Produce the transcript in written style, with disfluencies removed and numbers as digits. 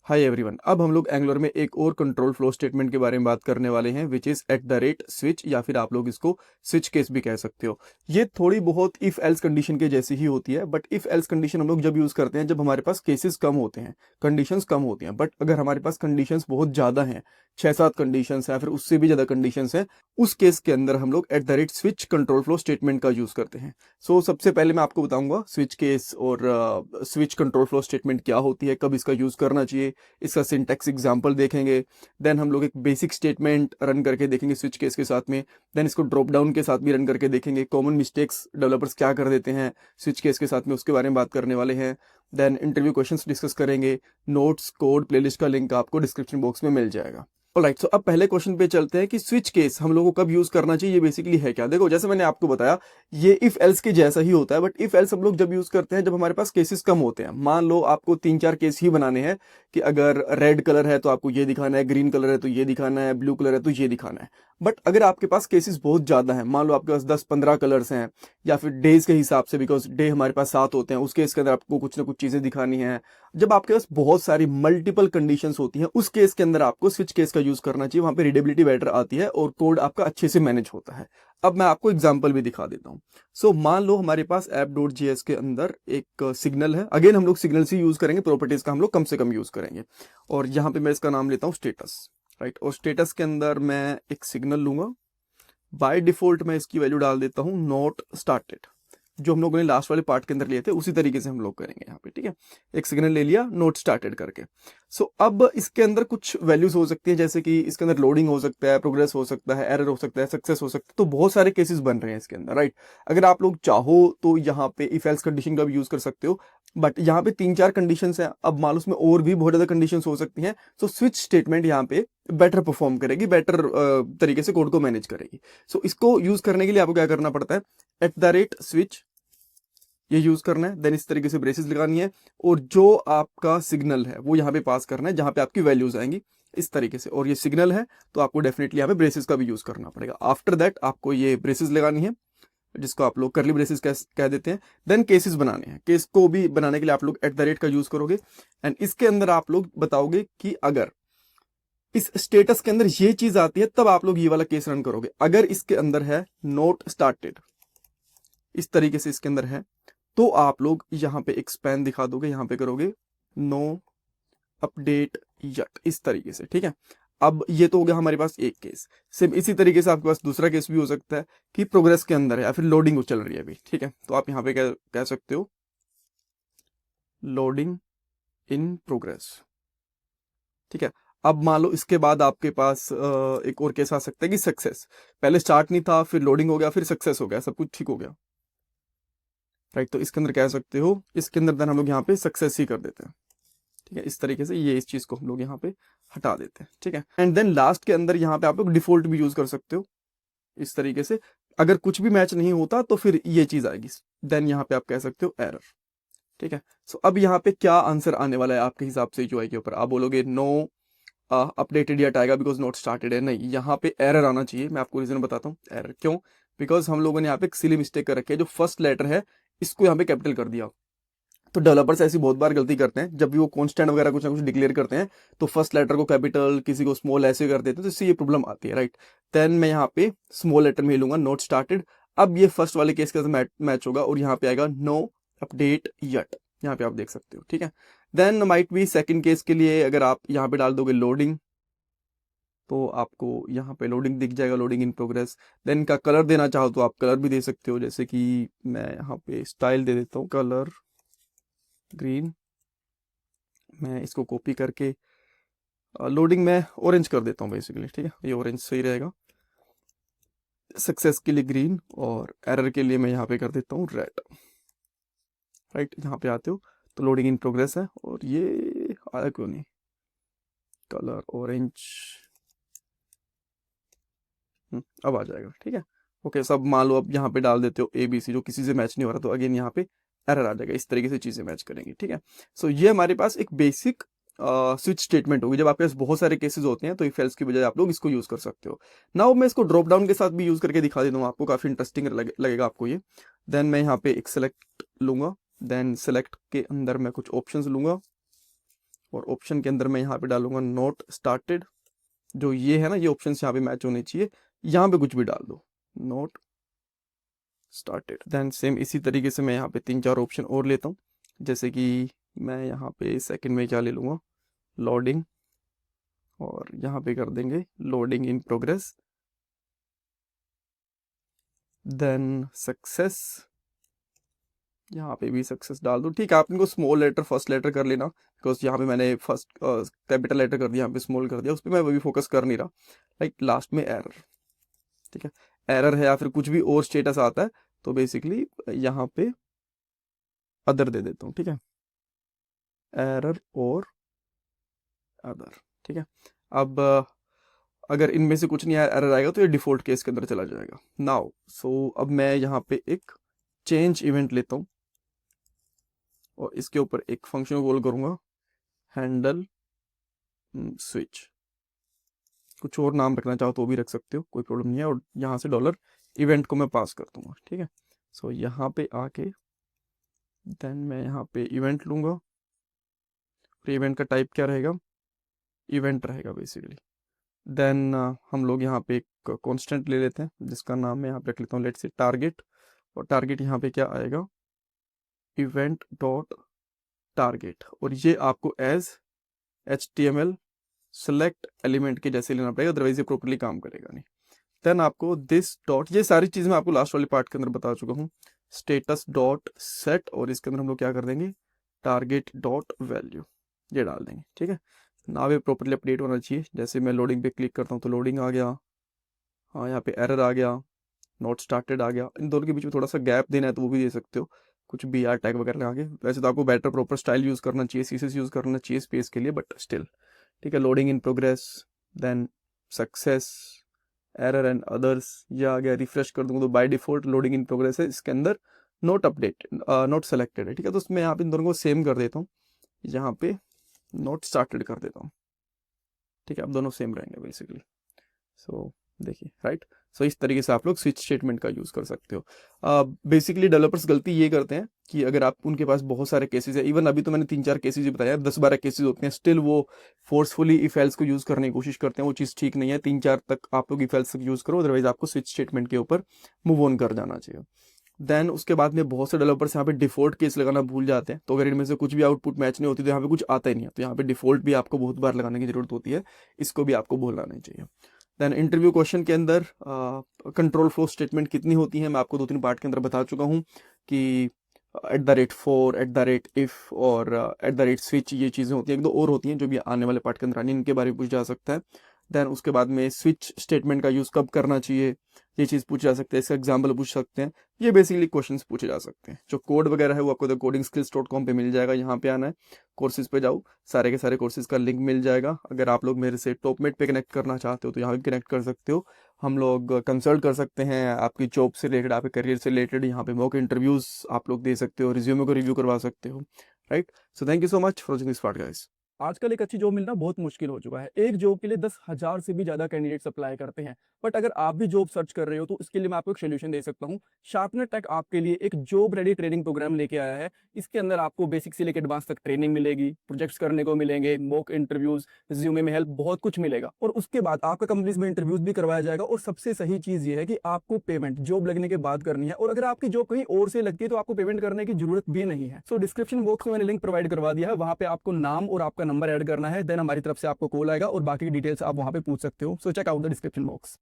Hi everyone, अब हम लोग एंगुलर में एक और कंट्रोल फ्लो स्टेटमेंट के बारे में बात करने वाले हैं, which is at the rate switch, या फिर आप लोग इसको स्विच केस भी कह सकते हो। ये थोड़ी बहुत इफ एल्स कंडीशन के जैसी ही होती है, बट इफ एल्स कंडीशन हम लोग जब यूज करते हैं जब हमारे पास केसेस कम होते हैं, कंडीशंस कम होती हैं। बट अगर हमारे पास कंडीशंस बहुत ज्यादा हैं, 6-7 कंडीशंस हैं या फिर उससे भी ज्यादा कंडीशंस हैं, उस केस के अंदर हम लोग at the rate switch control flow statement का यूज करते हैं। सबसे पहले मैं आपको बताऊंगा स्विच केस और स्विच कंट्रोल फ्लो स्टेटमेंट क्या होती है, कब इसका यूज करना चाहिए, इसका सिंटैक्स एग्जांपल देखेंगे। देन हम लोग एक बेसिक स्टेटमेंट रन करके देखेंगे स्विच केस के साथ में। देन इसको ड्रॉप डाउन के साथ भी रन करके देखेंगे, कॉमन मिस्टेक्स डेवलपर्स क्या कर देते हैं स्विच केस के साथ में, उसके बारे में बात करने वाले हैं। देन इंटरव्यू क्वेश्चंस डिस्कस करेंगे। नोट्स, कोड, प्लेलिस्ट का लिंक आपको डिस्क्रिप्शन बॉक्स में मिल जाएगा। ऑलराइट, सो अब पहले क्वेश्चन पे चलते हैं कि स्विच केस हम लोगों को कब यूज करना चाहिए, ये बेसिकली है क्या। देखो, जैसे मैंने आपको बताया, ये इफ एल्स के जैसा ही होता है, बट इफ एल्स हम लोग जब यूज करते हैं जब हमारे पास केसेस कम होते हैं। मान लो आपको 3-4 केस ही बनाने हैं कि अगर रेड कलर है तो आपको ये दिखाना है, ग्रीन कलर है तो ये दिखाना है, ब्लू कलर है तो ये दिखाना है। बट अगर आपके पास केसेस बहुत ज्यादा हैं, मान लो आपके पास 10-15 कलर्स हैं, या फिर डेज के हिसाब से, बिकॉज डे हमारे पास 7 होते हैं, उस केस के अंदर आपको कुछ ना कुछ चीजें दिखानी है। जब आपके पास बहुत सारी मल्टीपल कंडीशंस होती हैं, उस केस के अंदर आपको स्विच केस का यूज करना चाहिए। वहां पे रीडेबिलिटी बेटर आती है और कोड आपका अच्छे से मैनेज होता है। अब मैं आपको एग्जांपल भी दिखा देता हूँ। मान लो हमारे पास app.js के अंदर एक सिग्नल है। अगेन हम लोग सिग्नल से यूज करेंगे, प्रॉपर्टीज का हम लोग कम से कम यूज करेंगे। और यहाँ पे मैं इसका नाम लेता हूँ स्टेटस, राइट। और स्टेटस के अंदर मैं एक सिग्नल लूंगा। बाय डिफॉल्ट मैं इसकी वैल्यू डाल देता हूँ नॉट स्टार्टेड। जो हम लोगों ने लास्ट वाले पार्ट के अंदर लिए थे उसी तरीके से हम लोग करेंगे यहाँ पे, ठीक है। एक सिग्नल ले लिया नोट स्टार्टेड करके। अब इसके अंदर कुछ वैल्यूज हो सकती है, जैसे कि इसके अंदर लोडिंग हो सकता है, प्रोग्रेस हो सकता है, एरर हो सकता है, सक्सेस हो सकता है। तो बहुत सारे केसेस बन रहे हैं इसके अंदर, राइट। अगर आप लोग चाहो तो यहाँ पे इफ एल्स कंडीशन का भी यूज कर सकते हो, बट यहाँ पे 3-4 कंडीशन है। अब मान लो उसमें और भी बहुत ज्यादा कंडीशन हो सकती हैं, तो स्विच स्टेटमेंट यहाँ पे बेटर परफॉर्म करेगी, बेटर तरीके से कोड को मैनेज करेगी। इसको यूज करने के लिए आपको क्या करना पड़ता है, एट द रेट स्विच ये यूज करना है। देन इस तरीके से ब्रेसेस लगानी है, और जो आपका सिग्नल है वो यहाँ पे पास करना है जहां पे आपकी वैल्यूज आएंगी इस तरीके से। और ये सिग्नल है तो आपको डेफिनेटली यहाँ पे ब्रेसेस का भी यूज करना पड़ेगा। आफ्टर दैट आपको ये ब्रेसेस लगानी है, जिसको आप लोग करली ब्रेसेस कह देते हैं। देन केसेस बनाने हैं, केस को भी बनाने के लिए आप लोग एट द रेट का यूज करोगे। एंड इसके अंदर आप लोग बताओगे कि अगर इस स्टेटस के अंदर ये चीज आती है तब आप लोग ये वाला केस रन करोगे। अगर इसके अंदर है नोट स्टार्टेड, इस तरीके से इसके अंदर है, तो आप लोग यहाँ पे एक स्पैन दिखा दोगे, यहाँ पे करोगे नो अपडेट यट, इस तरीके से, ठीक है। अब ये तो हो गया हमारे पास एक केस। सेम इसी तरीके से आपके पास दूसरा केस भी हो सकता है कि प्रोग्रेस के अंदर है या फिर लोडिंग चल रही है अभी, ठीक है। तो आप यहाँ पे कह सकते हो लोडिंग इन प्रोग्रेस, ठीक है। अब मान लो इसके बाद आपके पास एक और केस आ सकता है कि सक्सेस, पहले स्टार्ट नहीं था, फिर लोडिंग हो गया, फिर सक्सेस हो गया, सब कुछ ठीक हो गया, राइट। तो इसके अंदर कह सकते हो, इसके अंदर देन हम लोग यहाँ पे सक्सेस ही कर देते हैं, ठीक है। इस तरीके से ये इस चीज को हम लोग यहाँ पे हटा देते हैं, ठीक है। एंड देन लास्ट के अंदर यहाँ पे आप लोग डिफॉल्ट भी यूज कर सकते हो इस तरीके से। अगर कुछ भी मैच नहीं होता तो फिर ये चीज आएगी, देन यहाँ पे आप कह सकते हो एरर, ठीक है। अब यहाँ पे क्या आंसर आने वाला है आपके हिसाब से जो आई के ऊपर, आप बोलोगे नो अपडेटेड यट आएगा बिकॉज नॉट स्टार्टेड है, नहीं, यहाँ पे एरर आना चाहिए। मैं आपको रीजन बताता हूँ एरर क्यों। बिकॉज हम लोगों ने यहाँ पे एक सिली मिस्टेक कर रखी है, जो फर्स्ट लेटर है इसको यहाँ पे कैपिटल कर दिया। तो डेवलपर्स ऐसी बहुत बार गलती करते हैं, जब भी वो कॉन्स्टेंट वगैरह कुछ ना कुछ डिक्लेयर करते हैं तो फर्स्ट लेटर को कैपिटल, किसी को स्मॉल ऐसे कर देते हैं, तो इससे ये प्रॉब्लम आती है, राइट। देन मैं यहाँ पे स्मॉल लेटर में ही लूंगा नॉट स्टार्टेड। अब ये फर्स्ट वाले केस के साथ मैच होगा और यहाँ पे आएगा नो अपडेट यट, यहाँ पे आप देख सकते हो, ठीक है। Then might be second case के लिए अगर आप यहाँ पे डाल दोगे लोडिंग, तो आपको यहाँ पे लोडिंग दिख जाएगा, लोडिंग इन प्रोग्रेस। देन का कलर देना चाहो तो आप कलर भी दे सकते हो, जैसे कि मैं यहाँ पे स्टाइल दे देता हूँ कलर ग्रीन। मैं इसको कॉपी करके लोडिंग में ऑरेंज कर देता हूँ बेसिकली, ठीक है, ये ऑरेंज सही रहेगा। सक्सेस के लिए ग्रीन और एरर के लिए मैं यहाँ पे कर देता हूँ रेड, राइट। यहाँ पे आते हो तो लोडिंग इन प्रोग्रेस है, और ये आया क्यों नहीं, कलर ऑरेंज, अब आ जाएगा, ठीक है। ओके, सब मान लो अब यहाँ पे डाल देते हो ABC, जो किसी से मैच नहीं हो रहा, तो अगेन यहाँ पे एरर आ जाएगा। इस तरीके से चीजें मैच करेंगी, ठीक है। ये हमारे पास एक बेसिक स्विच स्टेटमेंट होगी। जब आपके पास बहुत सारे केसेस होते हैं तो इफ एल्स की बजाय आप लोग इसको यूज कर सकते हो। नाउ मैं इसको ड्रॉप डाउन के साथ भी यूज करके दिखा देता हूँ आपको, काफी इंटरेस्टिंग लगेगा आपको ये। देन मैं यहाँ पे एक सेलेक्ट लूंगा, देन सेलेक्ट के अंदर मैं कुछ ऑप्शंस लूंगा, और ऑप्शन के अंदर मैं यहाँ पे डालूंगा नॉट स्टार्टेड, जो ये है ना, ये ऑप्शन यहाँ पे मैच होने चाहिए, यहाँ पे कुछ भी डाल दो, नॉट स्टार्टेड। देन सेम इसी तरीके से मैं यहाँ पे 3-4 ऑप्शन और लेता हूँ, जैसे कि मैं यहाँ पे सेकंड में क्या ले लूँगा, लोडिंग, और यहाँ पे कर देंगे loading in progress, then success, यहाँ पे भी सक्सेस डाल दो। ठीक है, आप इनको स्मॉल लेटर फर्स्ट लेटर कर लेना, बिकॉज यहाँ पे मैंने फर्स्ट कैपिटल लेटर कर दिया, यहाँ पे स्मॉल कर दिया, उस पर मैं अभी फोकस कर नहीं रहा। लाइक लास्ट में एरर, ठीक है, एरर है या फिर कुछ भी और स्टेटस आता है तो बेसिकली यहाँ पे अदर दे देता हूँ, ठीक है, एरर और अदर, ठीक है। अब अगर इनमें से कुछ नहीं आया, एरर आएगा तो ये डिफॉल्ट केस के अंदर चला जाएगा। नाउ सो अब मैं यहाँ पे एक चेंज इवेंट लेता हूँ और इसके ऊपर एक फंक्शन कॉल करूंगा, हैंडल स्विच, कुछ और नाम रखना चाहो तो भी रख सकते हो, कोई प्रॉब्लम नहीं है। और यहाँ से डॉलर इवेंट को मैं पास कर दूंगा, ठीक है। सो यहाँ पे आके देन मैं यहाँ पे इवेंट लूंगा, और इवेंट का टाइप क्या रहेगा, इवेंट रहेगा बेसिकली। देन हम लोग यहाँ पे एक कांस्टेंट ले लेते हैं, जिसका नाम मैं यहाँ पे रख लेता हूँ लेट्स से टारगेट, और टारगेट यहाँ पे क्या आएगा, इवेंट डॉट टारगेट, और ये आपको एज HTML सेलेक्ट एलिमेंट के जैसे लेना पड़ेगा, अदरवाइज ये प्रॉपर्ली काम करेगा नहीं। देन आपको दिस डॉट, ये सारी चीज़ मैं आपको लास्ट वाले पार्ट के अंदर बता चुका हूँ, स्टेटस डॉट सेट, और इसके अंदर हम लोग क्या कर देंगे, टारगेट डॉट वैल्यू, ये डाल देंगे, ठीक है। नाउ ये प्रॉपर्ली अपडेट होना चाहिए। जैसे मैं लोडिंग पे क्लिक करता हूँ तो लोडिंग आ गया, हाँ यहाँ पे एरर आ गया, नॉट स्टार्टेड आ गया। इन दोनों के बीच में थोड़ा सा गैप देना है तो वो भी दे सकते हो, कुछ BR टैग वगैरह लगा के। वैसे तो आपको बेटर प्रॉपर स्टाइल यूज़ करना चाहिए, CSS यूज़ करना चाहिए स्पेस के लिए, बट स्टिल ठीक है। Loading in progress, then success, error and others, ये आ गया। रिफ्रेश कर दूंगा तो by default loading in progress है, इसके अंदर नोट अपडेट नोट सेलेक्टेड है, ठीक है। तो उसमें यहाँ पे इन दोनों को सेम कर देता हूँ, यहाँ पे नोट स्टार्टेड कर देता हूँ, ठीक है। अब दोनों सेम रहेंगे बेसिकली। सो देखिए, राइट। सो इस तरीके से आप लोग स्विच स्टेटमेंट का यूज़ कर सकते हो। बेसिकली डेवलपर्स गलती ये करते हैं कि अगर आप उनके पास बहुत सारे केसेस है, इवन अभी तो मैंने 3-4 केसेस ही बताया, 10-12 केसेस होते हैं, स्टिल वो फोर्सफुली इफ एल्स को यूज़ करने की कोशिश करते हैं, वो चीज़ ठीक नहीं है। 3-4 तक आप लोग इफ एल्स तक यूज़ करो, अदरवाइज आपको स्विच स्टेटमेंट के ऊपर मूव ऑन कर जाना चाहिए। देन उसके बाद में बहुत से डेवलपर्स यहाँ पे डिफॉल्ट केस लगाना भूल जाते हैं, तो अगर इनमें से कुछ भी आउटपुट मैच नहीं होती तो यहाँ पे कुछ आता ही नहीं है, तो यहाँ पे डिफॉल्ट भी आपको बहुत बार लगाने की जरूरत होती है, इसको भी आपको भूलना नहीं चाहिए। देन इंटरव्यू क्वेश्चन के अंदर कंट्रोल फ्लो स्टेटमेंट कितनी होती है, मैं आपको 2-3 पार्ट के अंदर बता चुका हूँ कि @for, @if और @switch, ये चीज़ें होती हैं। 1-2 और होती हैं जो भी आने वाले पार्ट के अंदर आनी है, इनके बारे में पूछा जा सकता है। देन उसके बाद में स्विच स्टेटमेंट का यूज़ कब करना चाहिए, ये चीज़ पूछी जा सकती है, इसका एग्जाम्पल पूछ सकते हैं। ये बेसिकली क्वेश्चंस पूछे जा सकते हैं। जो कोड वगैरह है वो आपको codingskills.com पे मिल जाएगा, यहाँ पे आना है, कोर्सेज पे जाओ, सारे के सारे कोर्सेज का लिंक मिल जाएगा। अगर आप लोग मेरे से टॉपमेट पे कनेक्ट करना चाहते हो तो यहाँ भी कनेक्ट कर सकते हो, हम लोग कंसल्ट कर सकते हैं आपकी जॉब से रिलेटेड, आपके करियर से रिलेटेड। यहाँ पे मॉक इंटरव्यूज़ आप लोग दे सकते हो, रिज्यूमे को रिव्यू करवा सकते हो, right. So thank you so much for watching this part guys. आजकल एक अच्छी जॉब मिलना बहुत मुश्किल हो चुका है। एक जॉब के लिए 10,000 से भी ज्यादा कैंडिडेट्स अप्लाई करते हैं। बट अगर आप भी जॉब सर्च कर रहे हो तो इसके लिए मैं आपको एक सोल्यूशन दे सकता हूँ। शार्पनर टेक आपके लिए एक जॉब रेडी ट्रेनिंग प्रोग्राम लेके आया है। इसके अंदर आपको बेसिक से लेकर एडवांस तक ट्रेनिंग मिलेगी, प्रोजेक्ट्स करने को मिलेंगे, मॉक इंटरव्यूज, रिज्यूमे में हेल्प, बहुत कुछ मिलेगा। और उसके बाद आपका कंपनीज में इंटरव्यूज भी करवाया जाएगा। और सबसे सही चीज ये है कि आपको पेमेंट जॉब लगने के बाद करनी है, और अगर आपकी जॉब कहीं और से लगती है तो आपको पेमेंट करने की जरूरत भी नहीं है। सो डिस्क्रिप्शन बॉक्स में मैंने लिंक प्रोवाइड करवा दिया है, वहां पे आपको नाम और आपका नंबर ऐड करना है, देन हमारी तरफ से आपको कॉल आएगा और बाकी डिटेल्स आप वहां पे पूछ सकते हो। So check out the description box.